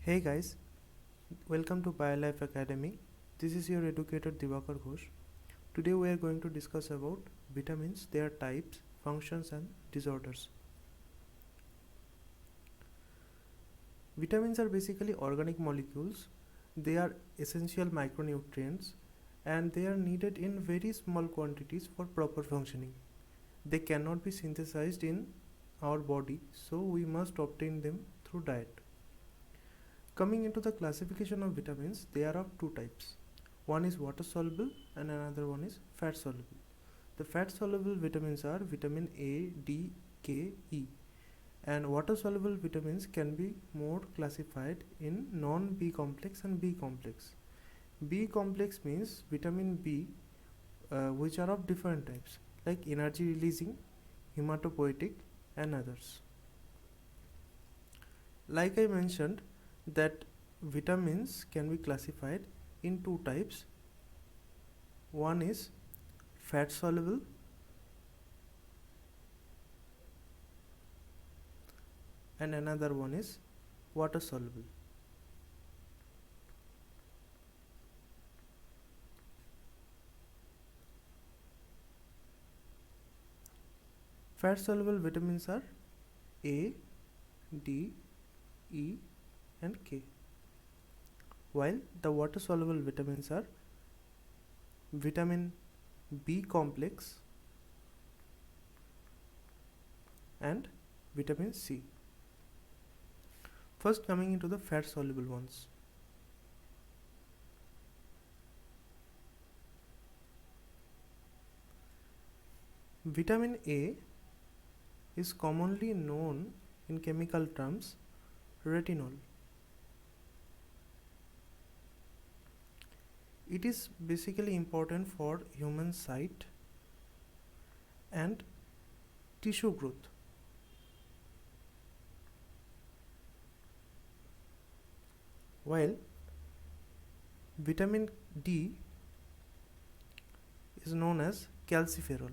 Hey guys, welcome to Biolife Academy. This is your educator Divakar Ghosh. Today we are going to discuss about vitamins, their types, functions and disorders. Vitamins are basically organic molecules. They are essential micronutrients and they are needed in very small quantities for proper functioning. They cannot be synthesized in our body, so we must obtain them through diet. Coming into the classification of vitamins, they are of two types. One is water soluble and another one is fat soluble. The fat soluble vitamins are vitamin A, D, K, E, and water soluble vitamins can be more classified in non B complex and B complex. B complex means vitamin B, which are of different types like energy releasing, hematopoietic, and others. Like I mentioned, that vitamins can be classified in two types. One is fat soluble and another one is water soluble. Fat soluble vitamins are A, D, E and K, while the water soluble vitamins are vitamin B complex and vitamin C. First, coming into the fat soluble ones. Vitamin A is commonly known in chemical terms retinol. It is basically important for human sight and tissue growth. While vitamin D is known as calciferol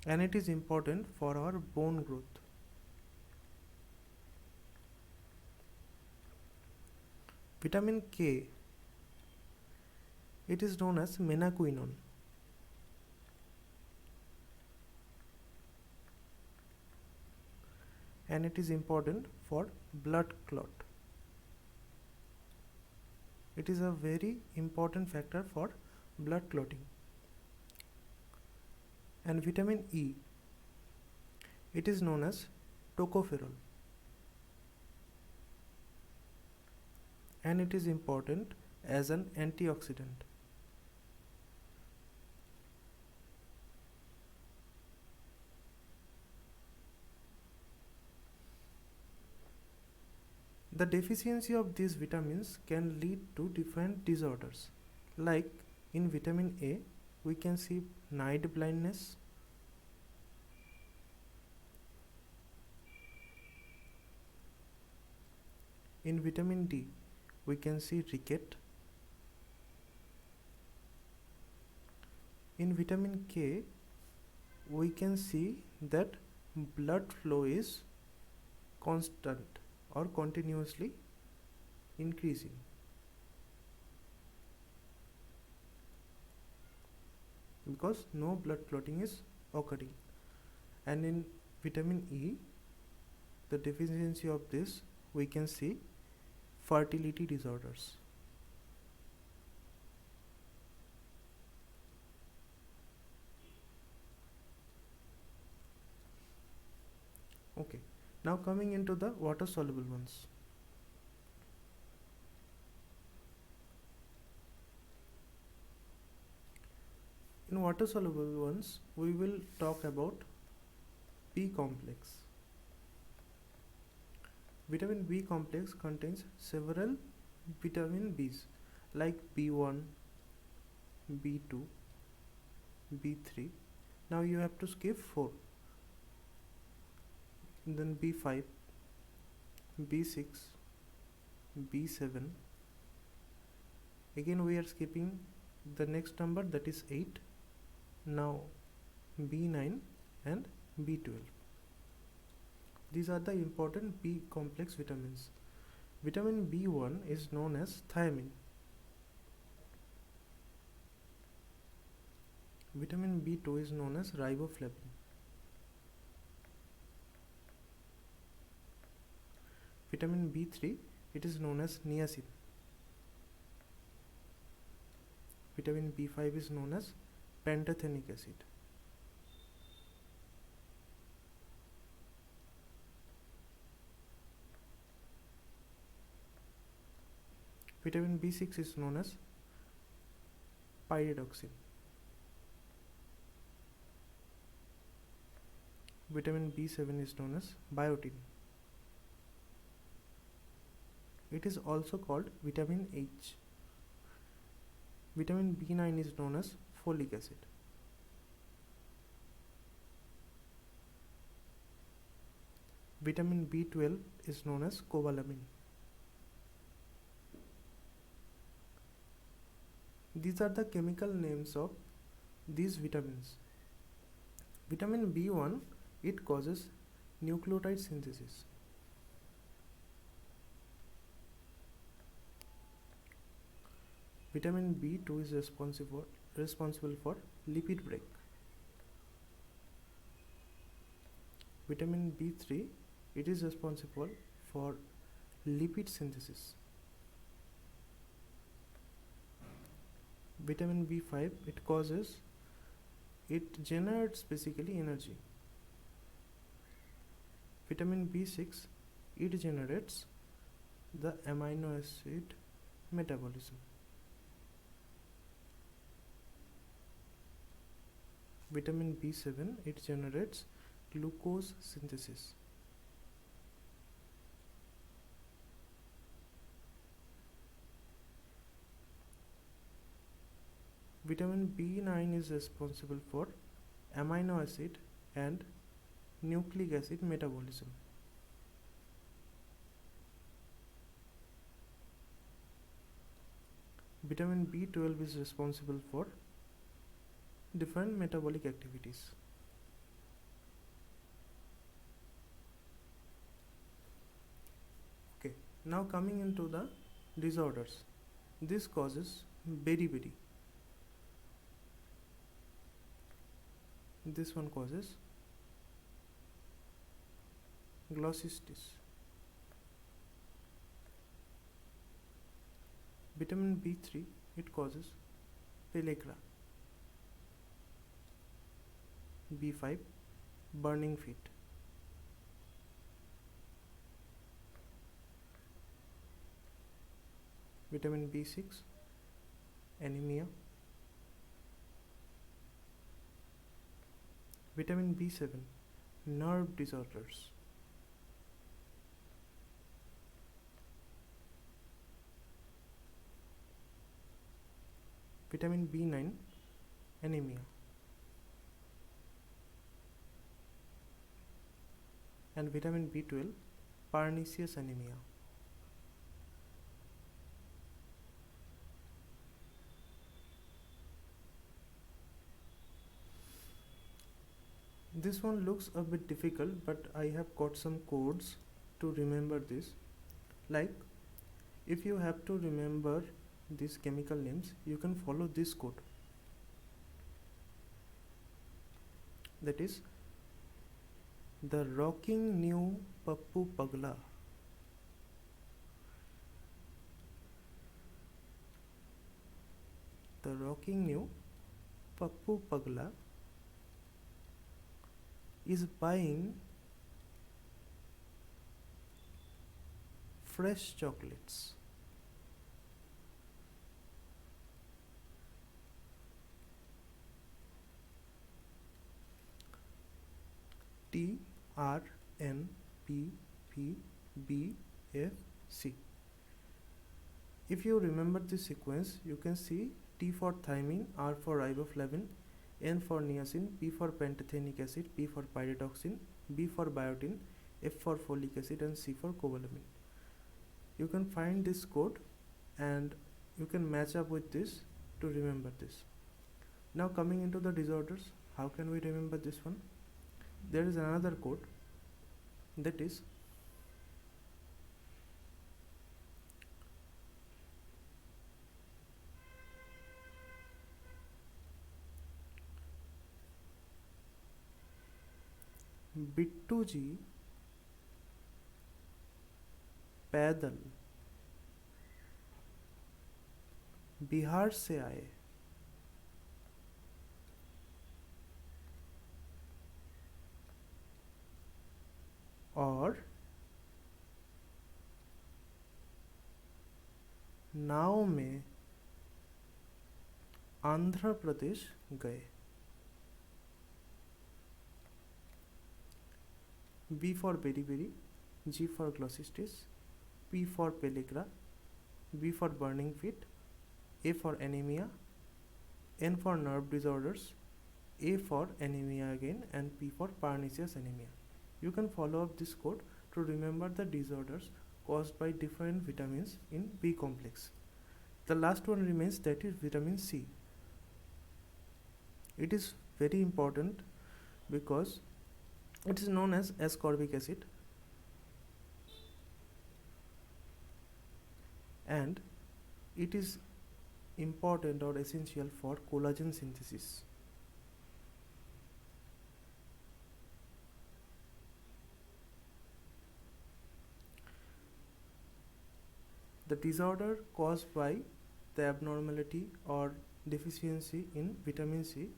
and it is important for our bone growth. Vitamin K, it is known as menaquinone and it is important for blood clot. It is a very important factor for blood clotting. And vitamin E, it is known as tocopherol and it is important as an antioxidant. The deficiency of these vitamins can lead to different disorders. Like in vitamin A, we can see night blindness, in vitamin D, we can see ricket, in vitamin K, we can see that blood flow is constant or continuously increasing. Because no blood clotting is occurring. And in vitamin E, the deficiency of this, we can see fertility disorders. Okay, now coming into the water soluble ones. In water soluble ones, we will talk about B complex. Vitamin B complex contains several vitamin Bs like B1, B2, B3. Now you have to skip 4. Then B5, B6, B7. Again we are skipping the next number, that is 8. Now B9 and B12. These are the important B complex vitamins. Vitamin B1 is known as thiamine. Vitamin B2 is known as riboflavin. Vitamin B3, it is known as niacin. Vitamin B5 is known as pantothenic acid. Vitamin B6 is known as pyridoxine. Vitamin B7 is known as biotin. It is also called vitamin H. Vitamin B9 is known as folic acid. Vitamin B12 is known as cobalamin. These are the chemical names of these vitamins. Vitamin B1, it causes nucleotide synthesis. Vitamin B2 is responsible for lipid break. Vitamin B3, it is responsible for lipid synthesis. Vitamin B5, it generates basically energy. Vitamin B6, it generates the amino acid metabolism. Vitamin B7, it generates glucose synthesis. Vitamin B9 is responsible for amino acid and nucleic acid metabolism. Vitamin B12 is responsible for different metabolic activities. Okay, now coming into the disorders. This causes beriberi. This one causes glossitis. Vitamin B3, it causes pellagra. B5, burning feet. Vitamin B6, anemia. Vitamin B7, nerve disorders. Vitamin B9, anemia. And vitamin B12, pernicious anemia. This one looks a bit difficult, but I have got some codes to remember this. Like, if you have to remember these chemical names, you can follow this code. That is, the rocking new Pappu Pagla. The rocking new Pappu Pagla is buying fresh chocolates. TRNPPBFC. If you remember this sequence, you can see T for thymine, R for riboflavin, N for niacin, P for pantothenic acid, P for pyridoxine, B for biotin, F for folic acid, and C for cobalamin. You can find this code and you can match up with this to remember this. Now coming into the disorders, how can we remember this one? There is another code that is Bittu जी पैदल बिहार से आए और नाव में आंध्र प्रदेश गए. B for beriberi, G for glossitis, P for pellagra, B for burning feet, A for anemia, N for nerve disorders, A for anemia again, and P for pernicious anemia. You can follow up this code to remember the disorders caused by different vitamins in B complex. The last one remains, that is vitamin C. It is very important because it is known as ascorbic acid, and it is important or essential for collagen synthesis. The disorder caused by the abnormality or deficiency in vitamin C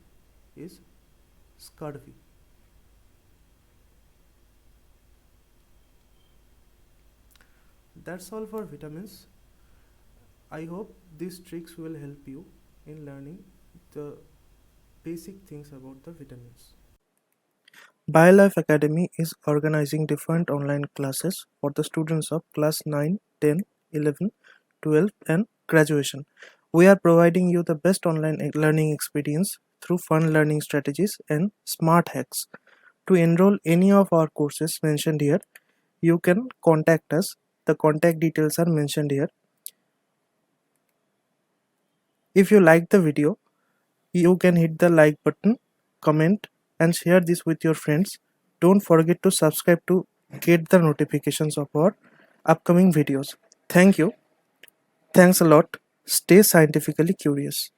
is scurvy. That's all for vitamins. I hope these tricks will help you in learning the basic things about the vitamins. Biolife Academy is organizing different online classes for the students of class 9, 10, 11, 12 and graduation. We are providing you the best online learning experience through fun learning strategies and smart hacks. To enroll any of our courses mentioned here, you can contact us. The contact details are mentioned here. If you like the video, you can hit the like button, comment and share this with your friends. Don't forget to subscribe to get the notifications of our upcoming videos. Thank you. Thanks a lot. Stay scientifically curious.